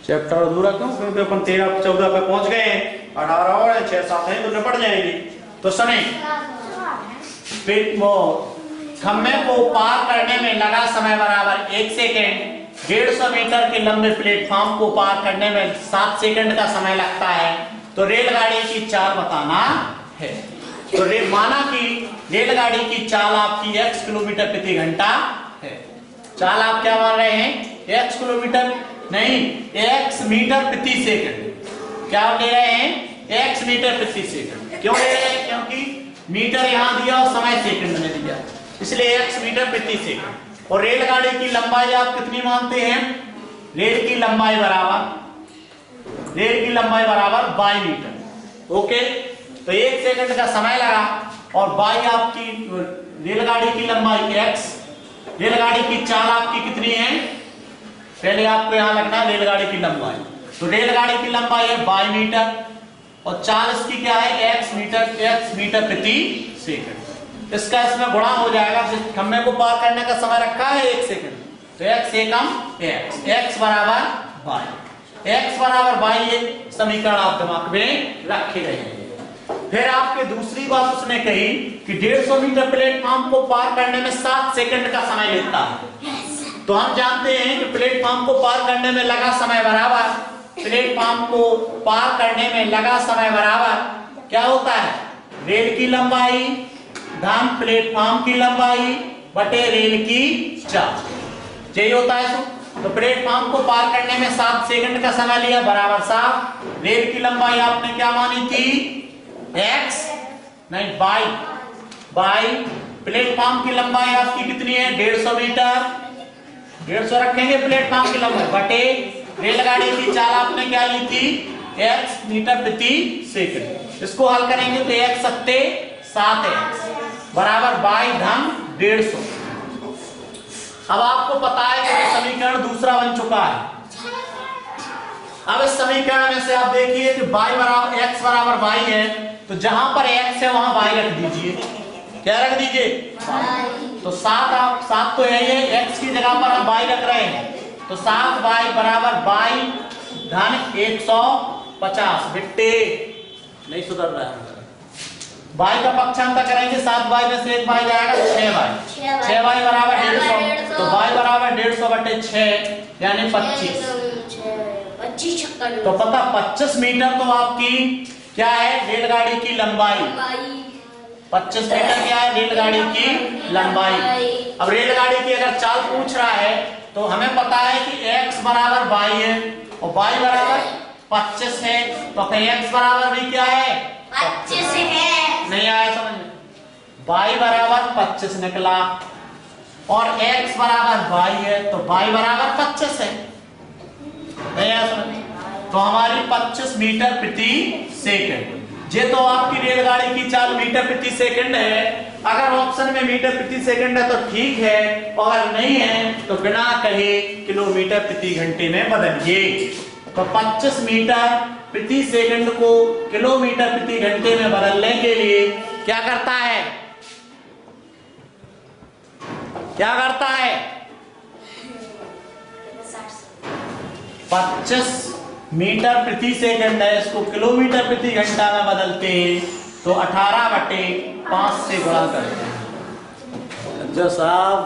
Chapter अधूरा क्यों? क्योंकि अपन 13-14 पे पहुंच गए हैं, 18 और 6-7 है तो निपट जाएंगे। तो सुने, वो खम्भे को पार करने में लगा समय बराबर 1 सेकेंड। 150 मीटर के लंबे प्लेटफॉर्म को पार करने में 7 सेकंड का समय लगता है। तो रेलगाड़ी की चाल बताना है। तो माना कि रेलगाड़ी की चाल आपकी x किलोमीटर प्रति घंटा है। चाल आप क्या मान रहे हैं? x किलोमीटर नहीं, x मीटर प्रति सेकंड। क्या ले रहे हैं? x मीटर प्रति सेकंड। क्यों ले रहे हैं? क्योंकि मीटर यहां दिया और समय सेकंड में दिया, इसलिए x मीटर प्रति सेकंड। और रेलगाड़ी की लंबाई आप कितनी मानते हैं? रेल की लंबाई बराबर बाई मीटर। ओके, तो 1 सेकंड का समय लगा और बाई आपकी रेलगाड़ी की लंबाई x। रेलगाड़ी की चाल आपकी कितनी है? पहले आपको यहां लगना है रेलगाड़ी की लंबाई। तो रेलगाड़ी की लंबाई है बाई मीटर और चाल इसकी क्या है? x मीटर प्रति सेकंड। इसका इसमें गुणा हो जाएगा। खम्भे को पार करने का समय रखा है 1 सेकंड, तो x एकम x बराबर बाई। ये समीकरण आप दिमाग में रखे गए हैं। फिर आपके दूसरी बात उसने कही कि 150 मीटर प्लेटफॉर्म को पार करने में 7 सेकंड का समय लेता है। तो हम जानते हैं कि प्लेटफॉर्म को पार करने में लगा समय बराबर क्या होता है? रेल की लंबाई धन प्लेटफॉर्म की लंबाई बटे रेल की चाल। यही होता है। तो प्लेटफॉर्म को पार करने में 7 सेकंड का समय लिया बराबर 7। रेल की लंबाई आपने क्या मानी थी? x नहीं बाई। प्लेटफॉर्म की लंबाई आपकी कितनी है? 150 मीटर। 150 रखेंगे प्लेटफॉर्म की लंबाई बटे रेलगाड़ी की चाल आपने क्या ली थी? x मीटर प्रति सेकंड। इसको हल करेंगे तो x सत्ते 7x बराबर बाई धन 150। अब आपको पता है कि समीकरण दूसरा बन चुका है। अब इस समीकरण में से आप देखिए कि x बराबर बाई है, तो जहां पर x है वहां बाई रख दीजिए। क्या रख दीजिए? तो 7 तो यही है, x की जगह पर हम बाई रख रहे हैं, तो 7 बाई बराबर बाई धन 150। बिट्टे नहीं सुधर रहा है। बाई का पक्षांतर करेंगे, 7 बाई में से 1 बाई जाएगा 6 बाई। 6 बाई बराबर 150, तो बाई बराबर 150 बटे 6 यानी 25। तो पता 25 मीटर तो आपकी क्या है? रेलगाड़ी की लंबाई। 25 मीटर क्या है? रेलगाड़ी की लंबाई। अब रेलगाड़ी की अगर चाल पूछ रहा है तो हमें पता है कि x बराबर बाई है और बाई बराबर 25 है, तो फिर x बराबर भी क्या है? 25 है। नहीं आया समझ में? बाई बराबर 25 निकला और x बराबर बाई है, तो बाई बराबर 25 है। नहीं आया समझ? तो हमारी 25 मीटर प्रति सेकंड। ये तो आपकी रेलगाड़ी की चाल मीटर प्रति सेकंड है। अगर ऑप्शन में मीटर प्रति सेकंड है तो ठीक है, और अगर नहीं है तो बिना कहे किलोमीटर प्रति घंटे में बदलिए। तो 25 मीटर प्रति सेकंड को किलोमीटर प्रति घंटे में बदलने के लिए क्या करता है? 25 मीटर प्रति सेकंड है, इसको किलोमीटर प्रति घंटा में बदलते हैं तो 18/5 से गुणा करते हैं। जो साहब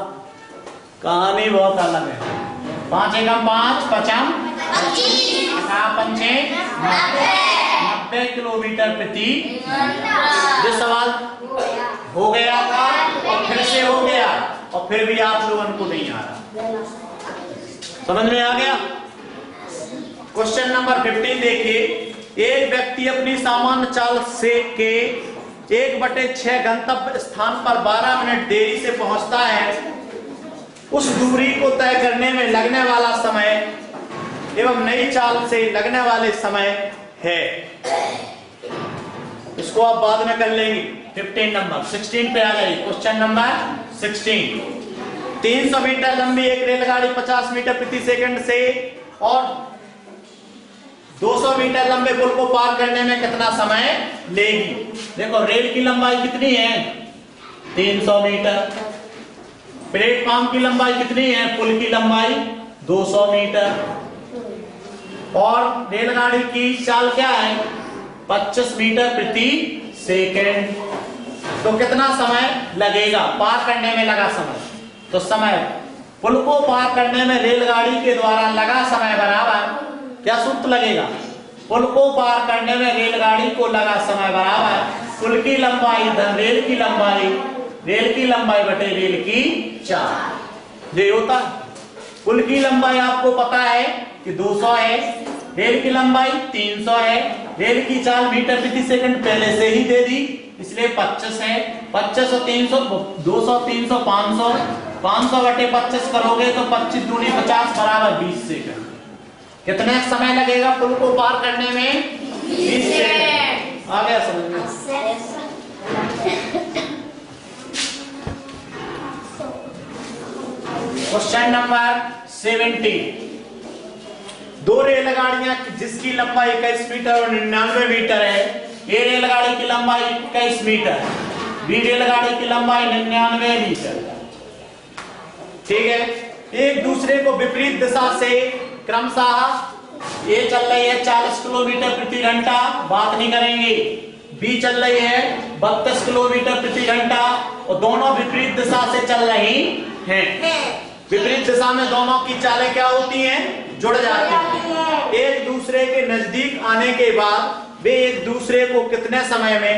कहानी बहुत अलग है। 5 एकम 5 पचम 25 90 किलोमीटर प्रति। ये सवाल हो गया था और फिर से हो गया और फिर भी आप लोगों को नहीं आ रहा। समझ में आ गया? क्वेश्चन नंबर 15 देखिए। एक व्यक्ति अपनी सामान्य चाल से के 1/6 गंतव्य स्थान पर 12 मिनट देरी से पहुंचता है। उस दूरी को तय करने में लगने वाला समय एवं नई चाल से लगने वाले समय है। इसको आप बाद में कर लेंगे। 15 नंबर 16 पे आ जाइए। Question number 16। 300 मीटर लंबी एक रेलगाड़ी 50 मीटर प्रति सेकंड से और 200 मीटर लंबे पुल को पार करने में कितना समय लेगी? देखो रेल की लंबाई कितनी है? 300 मीटर। प्लेटफॉर्म की लंबाई कितनी है? पुल की लंबाई 200 मीटर। और रेलगाड़ी की चाल क्या है 25 मीटर प्रति सेकंड। तो कितना समय लगेगा पार करने में लगा समय, तो समय पुल को पार करने में रेलगाड़ी के द्वारा लगा समय बराबर क्या सूत्र लगेगा, पुल को पार करने में रेलगाड़ी को लगा समय बराबर पुल की लंबाई धन रेल की लंबाई बटे रेल की चाल। ये होता है पुल की लंबाई आपको पता है कि 200 है, रेल की लंबाई 300 है, रेल की चाल मीटर प्रति सेकंड पहले से ही दे दी इसलिए 25 है। 25 और 300 200 300 500 500 बटे 25 करोगे तो 25 दूनी 50 बराबर 20 सेकंड। कितने समय लगेगा पुल को पार करने में 20 सेकंड। आ गया समझ में। Question number 70। दो रेलगाड़ियां जिसकी लंबाई 21 मीटर और 99 मीटर है। ए रेलगाड़ी की लंबाई 21 मीटर, बी रेलगाड़ी की लंबाई 99 मीटर। ठीक है, एक दूसरे को विपरीत दिशा से क्रमशः ए चल रही है 40 किलोमीटर प्रति घंटा, बात नहीं करेंगे। बी चल रही है 32 किलोमीटर प्रति घंटा और दोनों विपरीत दिशा से चल रही हैं। विपरीत दिशा में दोनों की चालें क्या होती हैं, जुड़ जाती हैं। एक दूसरे के नजदीक आने के बाद वे एक दूसरे को कितने समय में,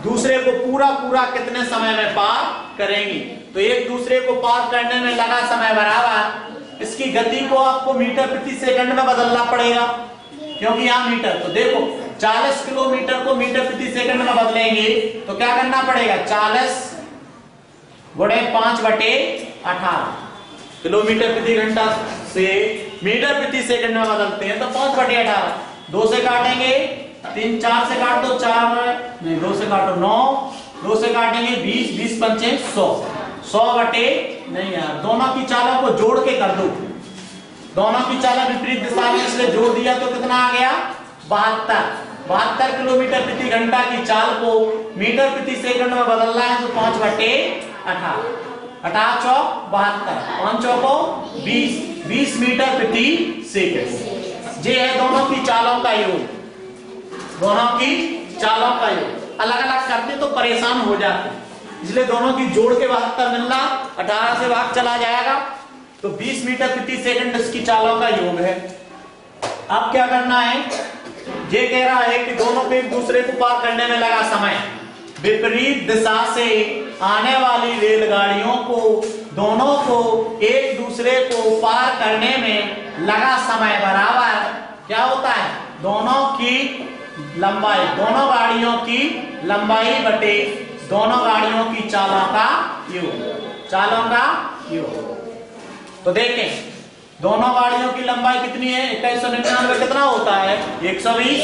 दूसरे को पूरा कितने समय में पार करेंगी। तो एक दूसरे को पार करने में लगा समय बराबर इसकी गति को आपको मीटर प्रति सेकंड में बदलना पड़ेगा, क्योंकि यहाँ मीटर, तो देखो 40 किलोमीटर को मीटर प्रति सेकंड में बदलेंगे तो क्या करना पड़ेगा 40 गुणे 5/18 किलोमीटर प्रति घंटा से मीटर प्रति सेकंड में बदलते हैं तो 5/18। 2 से काटेंगे 3, 4 से काट दो 4 नहीं, 2 से काटो 9, 2 से काटेंगे 20, 20 पंचे 100, 100 बटे नहीं यार, दोनों की चालों को जोड़ के कर दो। दोनों की चालें विपरीत दिशा में इसलिए जोड़ दिया तो कितना आ गया 72 किलोमीटर प्रति घंटा की चाल को मीटर प्रति सेकंड में बदलना है तो 5/18, 18 चौक 72, 5 चौको 20 मीटर प्रति सेकंड। ये है दोनों की चालों का योग, दोनों की चालों का योग। अलग अलग करते तो परेशान हो जाते, इसलिए दोनों की जोड़ के 72 मिलना, 18 से भाग चला जाएगा तो 20 मीटर प्रति सेकंड इसकी चालों का योग है। अब क्या करना है, ये कह रहा है कि दोनों को एक दूसरे को पार करने में लगा समय, विपरीत दिशा से आने वाली रेलगाड़ियों को दोनों को एक दूसरे को पार करने में लगा समय बराबर क्या होता है दोनों की लंबाई, दोनों गाड़ियों की लंबाई बटे दोनों गाड़ियों की चालों का योग, चालों का योग। तो देखें दोनों गाड़ियों की लंबाई कितनी है 2199 कितना होता है 120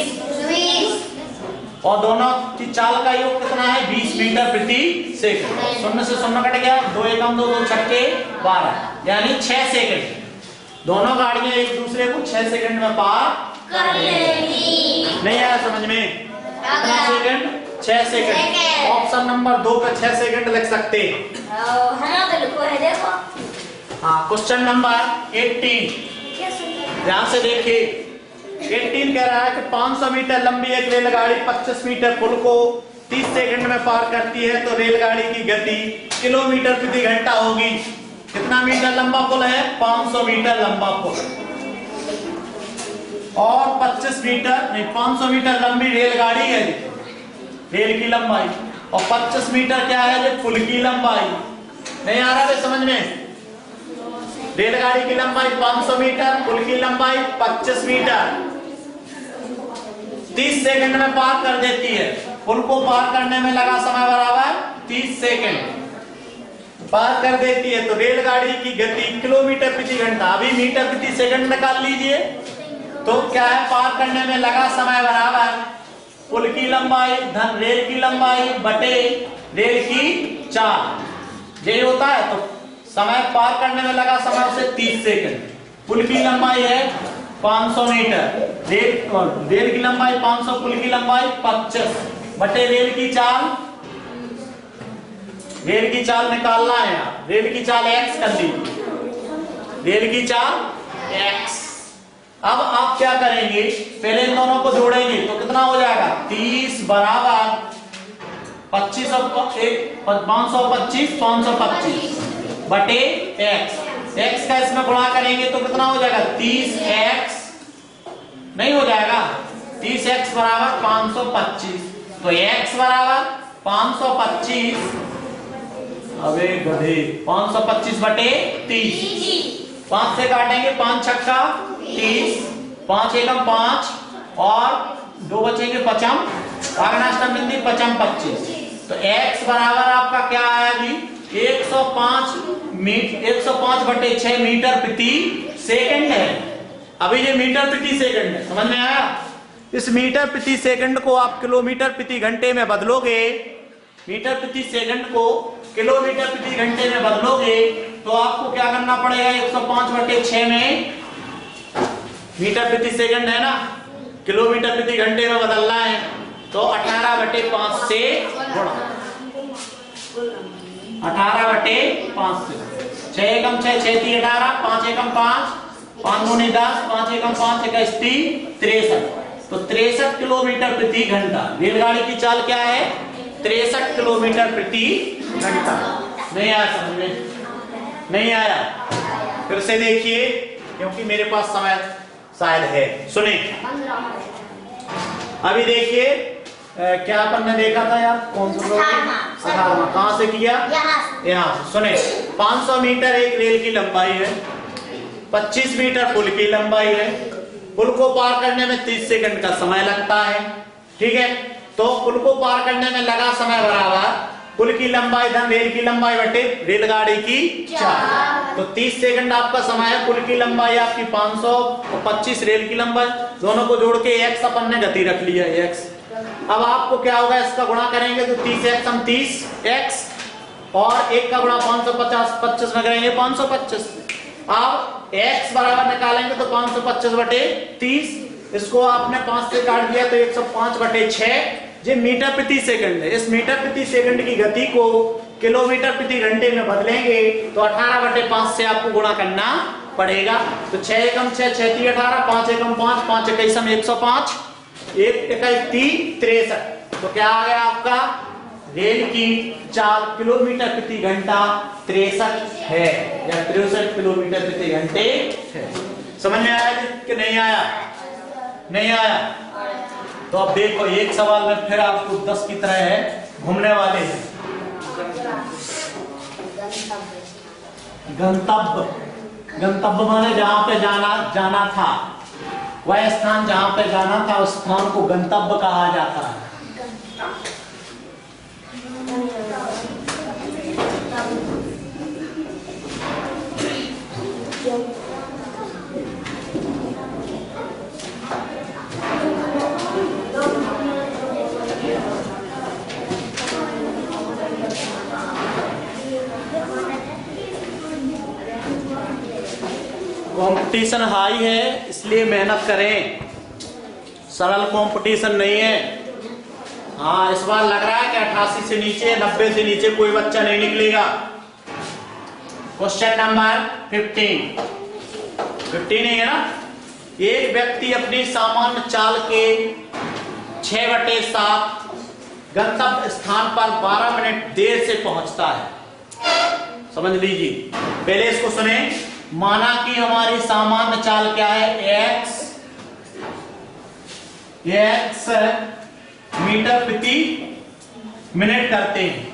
और दोनों की चाल का योग कितना है 20 मीटर प्रति सेकंड। 0 से 0 कट गया, 2 एकम 2 2 छक्के 12 यानी 6 सेकंड। दोनों गाड़ियां एक दूसरे को 6 सेकंड में पार कर लेंगी। नहीं आया समझ में, कितना सेकंड 6 सेकंड। ऑप्शन नंबर 2 पे 6 सेकंड लिख सकते हैं। हाँ, क्वेश्चन नंबर 18 ध्यान से देखिए। 18 कह रहा है कि 500 मीटर लंबी एक रेलगाड़ी 25 मीटर पुल को 30 सेकंड में पार करती है तो रेलगाड़ी की गति किलोमीटर प्रति घंटा होगी। कितना मीटर लंबा पुल है 500 मीटर लंबा पुल और 25 मीटर नहीं 500 मीटर लंबी रेलगाड़ी है, रेल की लंबाई, और 25 मीटर क्या है जो पुल की लंबाई। नहीं आ रहा है समझ में, रेलगाड़ी की लंबाई 500 मीटर, पुल की लंबाई 25 मीटर, 30 सेकंड में पार कर देती है। पुल को पार करने में लगा समय बराबर 30 सेकंड पार कर देती है तो रेलगाड़ी की गति किलोमीटर प्रति घंटा, अभी मीटर प्रति सेकंड निकाल लीजिए तो क्या है पार करने में लगा समय बराबर पुल की लंबाई धन रेल की लंबाई बटे रेल की चाल। ये होता है तो समय पार करने में लगा समय से 30 सेकंड। पुल की लंबाई है 500 मीटर, रेल की लंबाई 500, पुल की लंबाई 25 बटे रेल की चाल। रेल की चाल निकालना है यार, रेल की चाल x कर दी, रेल की चाल x अब आप क्या करेंगे, पहले इन दोनों को जोड़ेंगे तो कितना हो जाएगा, 30 बराबर 25 और 525 525 बटे x का इसमें गुणा करेंगे तो कितना हो जाएगा, 30x नहीं हो जाएगा, 30x बराबर 525, तो x बराबर 525, अबे गधे 525 बटे 30, 5 से काटेंगे, 5 छक्का 30, 5 एकम 5 और 2 बचेंगे पचम, आगनाष्टम बिंदी पचम 25, तो x बराबर आपका क्या आया जी, 105 बटे 6 मीटर प्रति सेकंड है। अभी ये मीटर प्रति सेकंड है, समझ में आया। इस मीटर प्रति सेकंड को आप किलोमीटर प्रति घंटे में बदलोगे, मीटर प्रति सेकंड को किलोमीटर प्रति घंटे में बदलोगे तो आपको क्या करना पड़ेगा, 105 बटे 6 में मीटर प्रति सेकंड है ना, किलोमीटर प्रति घंटे में बदलना है तो 18 बटे 5 से गुणा, 18 बटे 5 से, 6 एकम 6 6 3 18, 5 एकम 5 5 दूनी 10, 5 एकम 5 21 63, तो 63 किलोमीटर प्रति घंटा। रेलगाड़ी की चाल क्या है, 63 किलोमीटर प्रति घंटा। नहीं आया समझ में, नहीं आया, फिर से देखिए क्योंकि मेरे पास समय शायद है, सुने अभी देखिए क्या अपन ने देखा था यार, कौन सा सखारमा, कहां से किया, यहाँ से। सुने 500 मीटर एक रेल की लंबाई है, 25 मीटर पुल की लंबाई है, पुल को पार करने में 30 सेकंड का समय लगता है, ठीक है। तो पुल को पार करने में लगा समय बराबर पुल की लंबाई धन रेल की लंबाई बटे रेलगाड़ी की चाल, तो 30 सेकंड आपका समय है, पुल की लंबाई आपकी 500 और 25 रेल की लंबाई, दोनों को जोड़ के x अपन ने गति रख लिया x। अब आपको क्या होगा, इसका गुणा करेंगे तो 30x हम 30x और 1 का गुणा 550 25 में करेंगे 525, अब x बराबर निकालेंगे तो 525 बटे 30, इसको आपने 5 से काट दिया तो 105 बटे 6, ये मीटर प्रति सेकंड है। इस मीटर प्रति सेकंड की गति को किलोमीटर प्रति घंटे में बदलेंगे तो 18 बटे 5 से आपको गुणा करना पड़ेगा, तो 6 एकम 6 6 3 18, 5 एकम 5 5 21 105, 1 21 63, तो क्या आ गया आपका, रेल की चाल किलोमीटर प्रति घंटा 63 है या 63 किलोमीटर प्रति घंटे है। समझ में आया कि नहीं आया, नहीं आया। तो अब देखो एक सवाल में फिर आपको 10 की तरह है, घूमने वाले हैं। गंतव्य, गंतव्य माने जहां पे जाना था, वह स्थान जहां पे जाना था उस स्थान को गंतव्य कहा जाता है। कंपटीशन हाई है इसलिए मेहनत करें, सरल कंपटीशन नहीं है। हाँ इस बार लग रहा है कि 88 से नीचे 90 से नीचे कोई बच्चा नहीं निकलेगा। क्वेश्चन नंबर 15 है ना, एक व्यक्ति अपनी सामान्य चाल के 6/7 गंतव्य स्थान पर 12 मिनट देर से पहुंचता है। समझ लीजिए, पहले इसको सुने। माना कि हमारी सामान्य चाल क्या है, x मीटर प्रति मिनट करते हैं,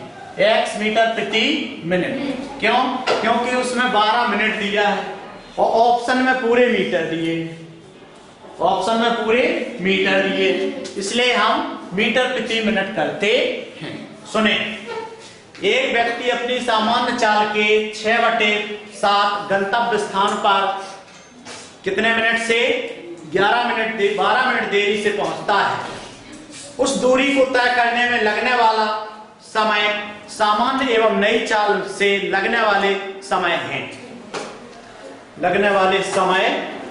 x मीटर प्रति मिनट। क्यों? क्योंकि उसमें 12 मिनट दिया है और ऑप्शन में पूरे मीटर दिए, ऑप्शन में पूरे मीटर दिए, इसलिए हम मीटर प्रति मिनट करते हैं। सुने, एक व्यक्ति अपनी सामान्य चाल के 6/7 गंतव्य स्थान पर कितने मिनट से 12 मिनट देरी से पहुंचता है। उस दूरी को तय करने में लगने वाला समय सामान्य एवं नई चाल से लगने वाले समय हैं, लगने वाले समय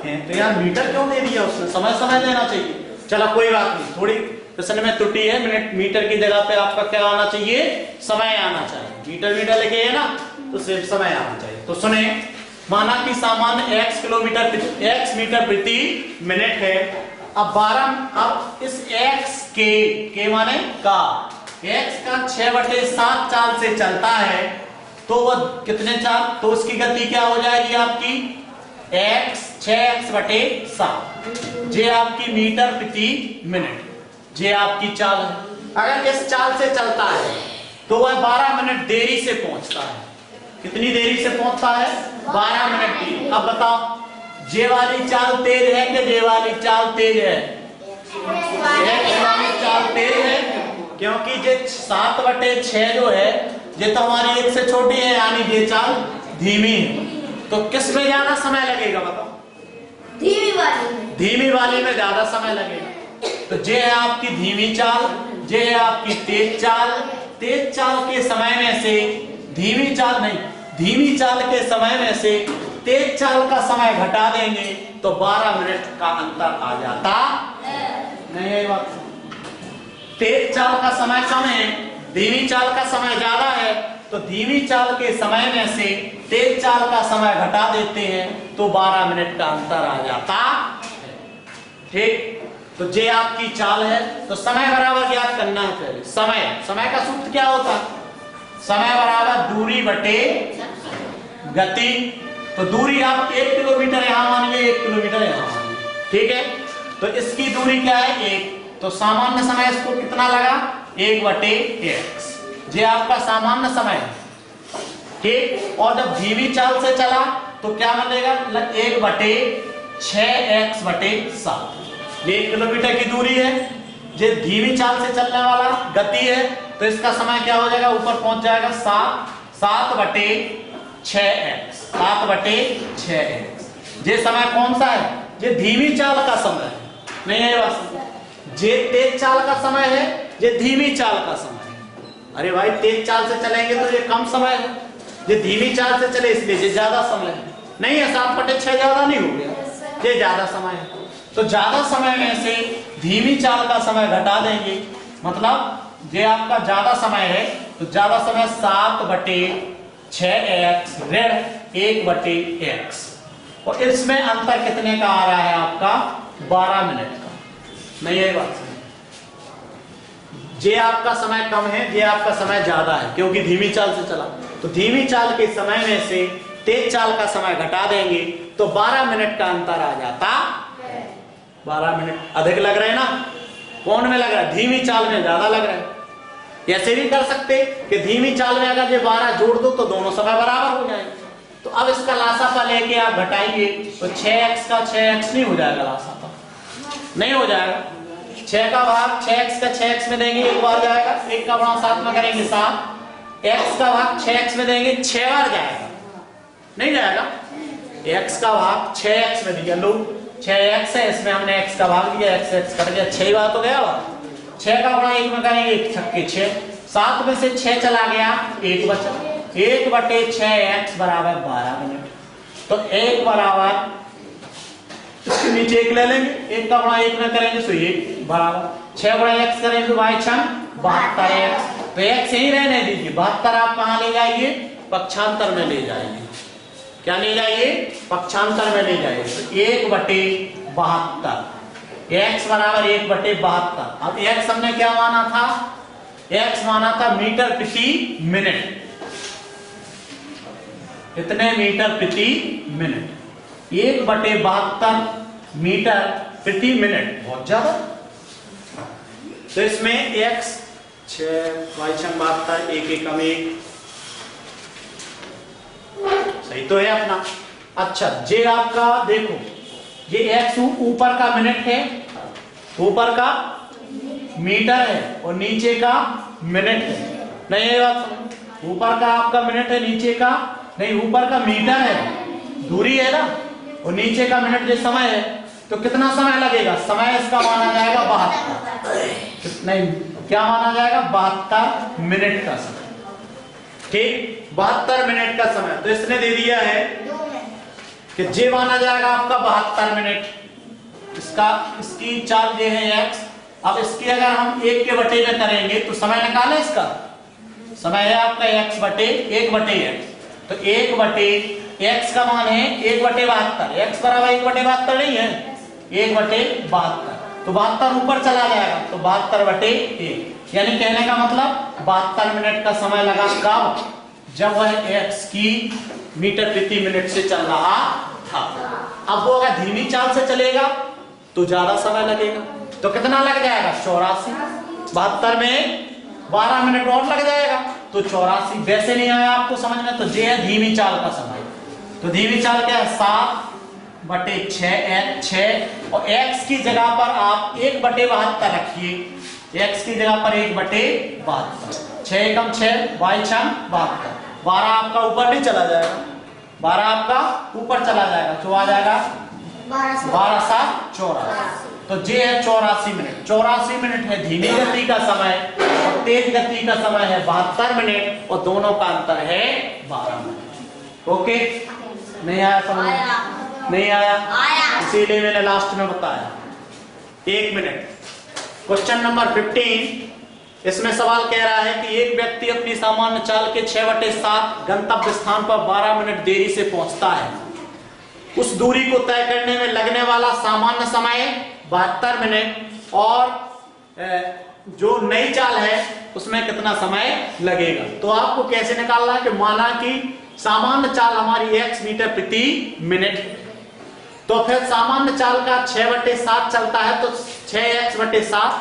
हैं। तो यार मीटर क्यों दे दिया उसने, समय देना चाहिए। चलो कोई बात नहीं, थोड़ी प्रश्न में त्रुटि है, मिनट मीटर की जगह पे आपका क्या आना चाहिए, समय आना चाहिए। मीटर लिखे है ना तो सिर्फ समय आना चाहिए। तो सुने, माना कि सामान्य x मीटर प्रति मिनट है। अब 12, अब इस x के माने का x का 6/7 चाल से चलता है तो वह कितने चाल, तो उसकी गति क्या हो जाएगी आपकी x 6x/7, जे आपकी मीटर प्रति मिनट, जे आपकी चाल है। अगर इस चाल से चलता है तो वह 12 मिनट देरी से पहुंचता है। कितनी देरी से पहुंचता है? 12 मिनट की। अब बताओ जे वाली चाल तेज है कि जे वाली चाल तेज है? ये वाली चाल तेज है, क्योंकि जे 7/6 जो है ये तो हमारी 1 से छोटी है, यानी ये चाल धीमी है। तो किस में ज्यादा समय लगेगा बताओ? धीमी वाली में ज्यादा समय लगेगा। तो जे है आपकी धीमी चाल, जे है आपकी तेज चाल। तेज चाल के समय में से धीमी चाल नहीं, धीमी चाल के समय में से तेज चाल का समय घटा देंगे तो 12 मिनट का अंतर आ जाता नहीं है। बात तेज चाल का समय कम है, धीमी चाल का समय ज्यादा है, तो धीमी चाल के समय में से तेज चाल का समय घटा देते हैं तो 12 मिनट का अंतर आ जाता है। ठीक, तो जे आपकी चाल है तो समय बराबर ज्ञात करना है पहले। समय का सूत्र क्या होता है? समय बराबर दूरी बटे गति। तो दूरी आप 1 किलोमीटर यहां मानिए, 1 किलोमीटर यहां मानिए, ठीक है। तो इसकी दूरी क्या है? 1। तो सामान्य समय इसको कितना लगा? 1/x, ये आपका सामान्य समय है, ठीक। और जब धीमी चाल से चला तो क्या मिलेगा? 1/6x/7, ये 1 किलोमीटर की दूरी है। ये धीमी चाल से चलने वाला गति है, तो इसका समय क्या हो जाएगा? ऊपर पहुंच जाएगा 7/6x। ये समय कौन सा है? ये धीमी चाल का समय है, नहीं है बात? ये तेज चाल का समय है, ये धीमी चाल का समय है। अरे भाई तेज चाल से चलेंगे तो ये कम समय है, ये धीमी चाल से चले इसलिए ये ज्यादा समय है। नहीं है, 7/6 ज्यादा नहीं हो गया, ये ज्यादा समय है। तो ज्यादा समय में से धीमी चाल का समय घटा देंगे, मतलब ये आपका ज्यादा समय है तो ज्यादा समय 7/6x ऋण 1/x, और इसमें अंतर कितने का आ रहा है आपका? 12 मिनट का। नहीं है बात? जे आपका समय कम है, जे आपका समय ज्यादा है, क्योंकि धीमी चाल से चला। तो धीमी चाल के समय में से तेज चाल का समय घटा देंगे तो 12 मिनट का अंतर आ जाता। 12 मिनट अधिक लग रहे हैं ना? कौन में लग रहा है? धीमी चाल में ज्यादा लग रहा है। ऐसे भी कर सकते कि धीमी चाल में अगर ये 12 जोड़ दो तो दोनों समय बराबर हो जाएंगे। तो अब इसका लासापा लेके आप घटाइए तो 6x का 6x नहीं हो जाएगा, लासापा नहीं हो जाएगा। 6 का भाग 6x का 6x में देंगे 1 बार जाएगा, 1 का गुणा 7 में करेंगे 7, x का भाग 6x में देंगे 6 बार जाएगा, नहीं जाएगा। x का भाग 6x में दिया, लो 6x है, इसमें हमने x का भाग दिया, x कट गया, 6 बार तो गया। 6 का गुणा 1 में करेंगे 1 छक्के 6, 7 में से 6 चला गया, 1 बचा, 1/6x बराबर 12 मिनट। तो 1 बराबर, इसके नीचे 1 ले लेंगे, 1 का गुणा 1 में करेंगे तो 1 बराबर 6 गुणा x करेंगे तो y 72x। तो x यही रहने दीजिए, 72 आप कहां ले जाइए? पक्षांतर में ले जाइए। क्या ले जाइए? पक्षांतर में ले जाइए। तो 1/72, x बराबर 1/72। अब x हमने क्या माना था? x माना था मीटर प्रति मिनट। कितने मीटर प्रति मिनट? 1/72 मीटर प्रति मिनट, बहुत ज्यादा। तो इसमें x 6 y 72, 1 एकम 1, सही तो है अपना। अच्छा, जे आपका देखो, ये x ऊपर का मिनट है, ऊपर का मीटर है और नीचे का मिनट है। नहीं ये बात समझ? ऊपर का आपका मिनट है, नीचे का नहीं, ऊपर का मीटर है, दूरी है ना, और नीचे का मिनट जो समय है। तो कितना समय लगेगा? समय इसका माना जाएगा 72, नहीं क्या माना जाएगा? 72 मिनट का समय, ठीक, 72 मिनट का समय। तो इसने दे दिया है कि जे माना जाएगा आपका 72 मिनट। इसकी चाल ये है x। अब इसकी अगर हम 1 के बटे में करेंगे तो समय निकाले, इसका समय है आपका x बटे 1/x। तो 1/x x का मान है 1/72, x बराबर 1/72 नहीं है, 1/72, तो 72 ऊपर चला जाएगा तो 72/1, यानी कहने का मतलब 72 मिनट का समय लगा। कब? जब वह x की मीटर प्रति मिनट से चल रहा था। अब वो अगर धीमी चाल से चलेगा तो ज्यादा समय लगेगा, तो कितना लग जाएगा? 84। 72 में 12 मिनट और लग जाएगा तो 84। वैसे नहीं आया आपको समझ में, तो ये है धीमी चाल का समय। तो धीमी चाल क्या है? 7/6 और x की जगह पर आप 1/72 रखिए, x की जगह पर 1/72, 6 एकम 6, 22 छंग 72, 12 आपका ऊपर नहीं चला जाएगा, 12 आपका ऊपर चला जाएगा तो आ जाएगा 12/7 84। तो ये है 84 मिनट। 84 मिनट है धीमी गति का समय और तेज गति का समय है 72 मिनट और दोनों का अंतर है 12 मिनट। ओके, नहीं आया समझ? नहीं आया, इसीलिए मैंने लास्ट में बताया। 1 मिनट। क्वेश्चन नंबर 15, इसमें सवाल कह रहा है कि एक व्यक्ति अपनी सामान्य चाल के 6/7 गंतव्य स्थान पर 12 मिनट देरी से पहुंचता है। उस दूरी को तय करने में लगने वाला सामान्य समय 72 मिनट और जो नई चाल है उसमें कितना समय लगेगा। तो आपको कैसे निकालना है कि माना कि सामान्य चाल हमारी x मीटर प्रति मिनट, तो फिर सामान्य चाल का 6/7 चलता है तो 6x/7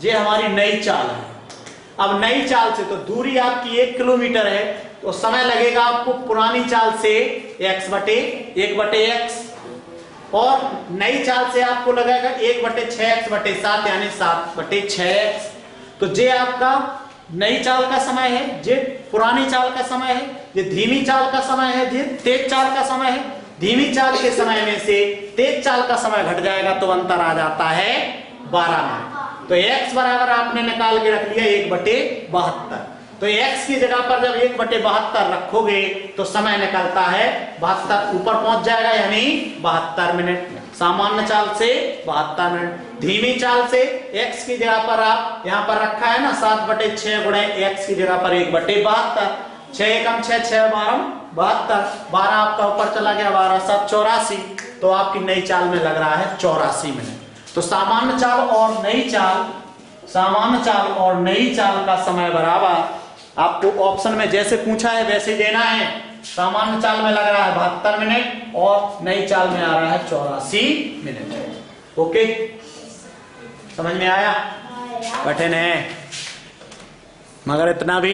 ये हमारी नई चाल है। अब नई चाल से तो दूरी आपकी 1 किलोमीटर है तो समय लगेगा आपको पुरानी चाल से x/1/x और नई चाल से आपको लगेगा 1/6x/7 यानी 7/6x। तो ये आपका नई चाल का समय है, ये पुरानी चाल का समय है, ये धीमी चाल का समय है, ये तेज चाल का समय है। धीमी चाल के समय में से तेज चाल का समय घट जाएगा तो अंतर आ जाता है 12 मिनट। तो x बराबर आपने निकाल के रख लिया 1/72। तो x की जगह पर जब 1/72 रखोगे तो समय निकलता है 72, ऊपर पहुंच जाएगा यानी 72 मिनट। सामान्य चाल से 72 मिनट, धीमी चाल से x की जगह पर आप यहां पर रखा है ना 7/6 गुणे x की जगह पर 1/72, 6 एकम 6, 6 12 72, 12 आपका ऊपर चला गया 12/7 84, तो आपकी नई चाल में लग रहा है 84 मिनट। तो सामान्य चाल और नई चाल, सामान्य चाल और नई चाल का समय बराबर आपको ऑप्शन में जैसे पूछा है वैसे देना है। सामान्य चाल में लग रहा है 72 मिनट और नई चाल में आ रहा है 84 मिनट। ओके, समझ में आया? कठिन है मगर इतना भी